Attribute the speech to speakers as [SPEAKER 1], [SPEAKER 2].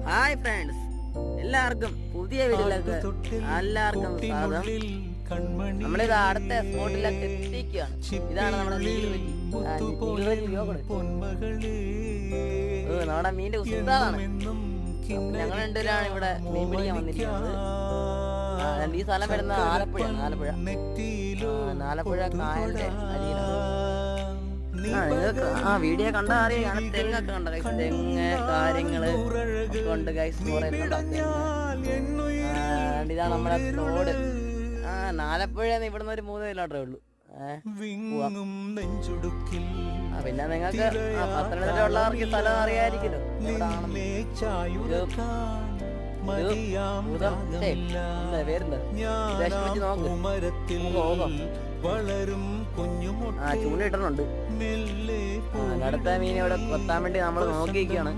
[SPEAKER 1] Hi friends, എല്ലാവർക്കും പുതിയ വീഡിയോയിലേക്ക് എല്ലാവർക്കും സ്വാഗതം. നമ്മളിത് അടുത്ത സ്പോട്ടിലേക്ക് എത്തിക്കുകയാണ്. ഇതാണ് നമ്മുടെ നമ്മുടെ മീൻ്റെ ഉസ്താദാണ്. ഞങ്ങൾ രണ്ടുപേരാണ് ഇവിടെ മീൻ പിടിക്കാൻ വന്നിരിക്കുന്നത്. ഈ സ്ഥലം വരുന്നത് ആലപ്പുഴ കായലിന്റെ അടിയിലാണ്. നിങ്ങൾക്ക് വീഡിയോ കണ്ടാൽ അറിയാം, തെങ്ങൊക്കെ കണ്ട തെങ്ങ് കാര്യങ്ങള് ഒക്കെ ഉണ്ട് ഗൈസ്. ഇതാണ് നമ്മുടെ റോഡ്. ആലപ്പുഴ ഇവിടുന്ന് ഒരു 3 കിലോമീറ്ററേ ഉള്ളൂ. പിന്നെ നിങ്ങൾക്ക് പത്തനംതിട്ടയുള്ളവർക്ക് സ്ഥലം അറിയാതിരിക്കല്ലോ. പേരെന്താ ചൂണ്ടിട്ടുണ്ട്. അടുത്ത മീൻ ഇവിടെ കൊത്താൻ വേണ്ടി നമ്മൾ നോക്കിയിരിക്കുകയാണ്.